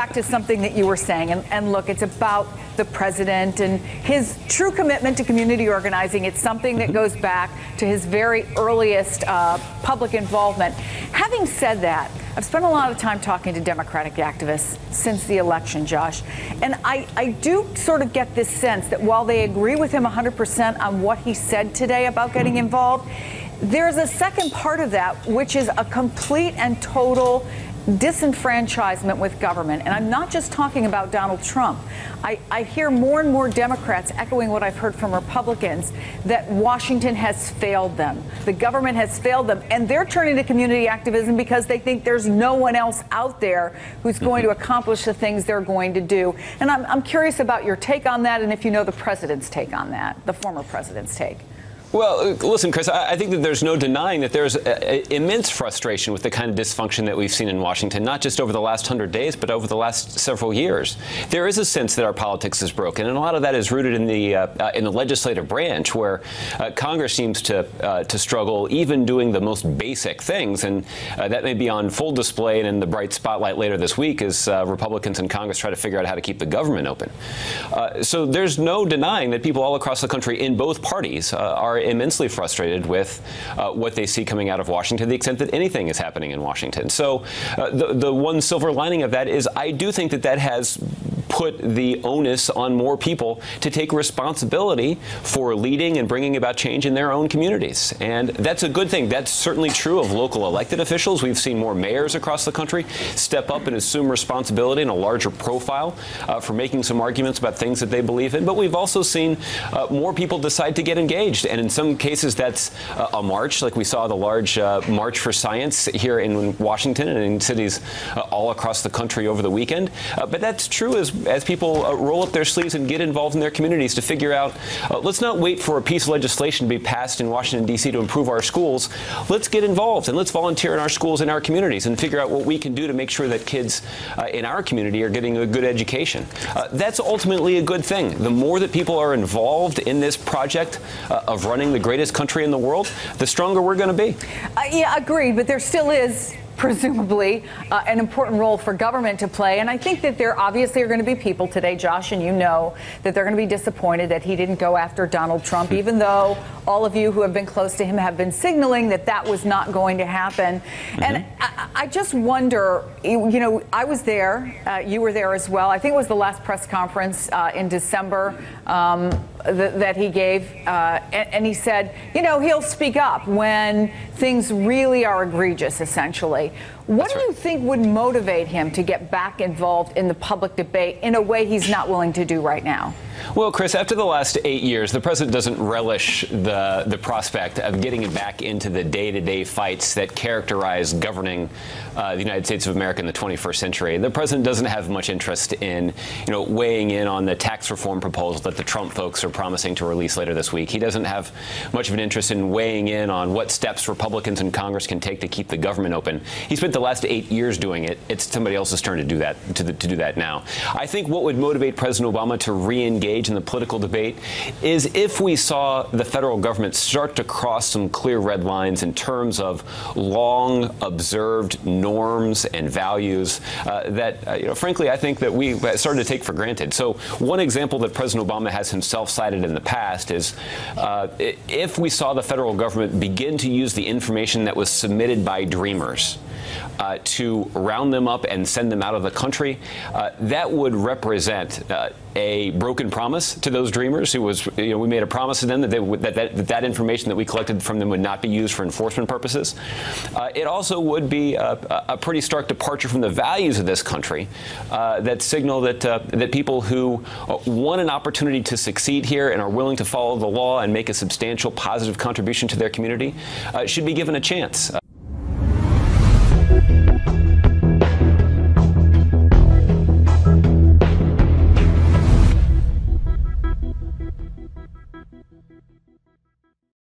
back to something that you were saying, and look, it's about the president and his true commitment to community organizing. It's something that goes back to his very earliest public involvement. Having said that, I've spent a lot of time talking to Democratic activists since the election, Josh, and I do sort of get this sense that while they agree with him 100% on what he said today about getting involved, there's a second part of that, which is a complete and total disenfranchisement with government. And I'm not just talking about Donald Trump. I hear more and more Democrats echoing what I've heard from Republicans, that Washington has failed them. The government has failed them. And they're turning to community activism because they think there's no one else out there who's going to accomplish the things they're going to do. And I'm curious about your take on that, and if you know the president's take on that, the former president's take. Well, listen, Chris, I think that there's no denying that there's immense frustration with the kind of dysfunction that we've seen in Washington, not just over the last 100 days, but over the last several years. There is a sense that our politics is broken, and a lot of that is rooted in the legislative branch, where Congress seems to struggle even doing the most basic things, and that may be on full display and in the bright spotlight later this week as Republicans in Congress try to figure out how to keep the government open. So there's no denying that people all across the country in both parties are immensely frustrated with what they see coming out of Washington, to the extent that anything is happening in Washington. So the one silver lining of that is I do think that that has put the onus on more people to take responsibility for leading and bringing about change in their own communities. And that's a good thing. That's certainly true of local elected officials. We've seen more mayors across the country step up and assume responsibility and a larger profile for making some arguments about things that they believe in. But we've also seen more people decide to get engaged. And in some cases, that's a march, like we saw the large March for Science here in Washington and in cities all across the country over the weekend. But that's true as people roll up their sleeves and get involved in their communities to figure out, let's not wait for a piece of legislation to be passed in Washington, D.C. to improve our schools. Let's get involved and let's volunteer in our schools and our communities and figure out what we can do to make sure that kids in our community are getting a good education. That's ultimately a good thing. The more that people are involved in this project of running the greatest country in the world, the stronger we're going to be. Yeah, agreed, but there still is presumably an important role for government to play. And I think that there obviously are going to be people today, Josh, and you know that they're going to be disappointed that he didn't go after Donald Trump, even though all of you who have been close to him have been signaling that that was not going to happen. And I just wonder, you know, I was there, you were there as well. I think it was the last press conference in December that he gave, and he said, you know, he'll speak up when things really are egregious, essentially. What do you think would motivate him to get back involved in the public debate in a way he's not willing to do right now? Well, Chris, after the last 8 years, the president doesn't relish the prospect of getting back into the day-to-day fights that characterize governing the United States of America in the 21st century. The president doesn't have much interest in, you know, weighing in on the tax reform proposal that the Trump folks are promising to release later this week. He doesn't have much of an interest in weighing in on what steps Republicans in Congress can take to keep the government open. He spent the last 8 years doing it. It's somebody else's turn to do that, to do that now. I think what would motivate President Obama to re-engage in the political debate is if we saw the federal government start to cross some clear red lines in terms of long observed norms and values that, you know, frankly, I think that we started to take for granted. So one example that President Obama has himself cited in the past is if we saw the federal government begin to use the information that was submitted by Dreamers to round them up and send them out of the country, that would represent a broken promise to those Dreamers. It was, you know, we made a promise to them that that information that we collected from them would not be used for enforcement purposes. It also would be a pretty stark departure from the values of this country that signal that people who want an opportunity to succeed here and are willing to follow the law and make a substantial positive contribution to their community should be given a chance.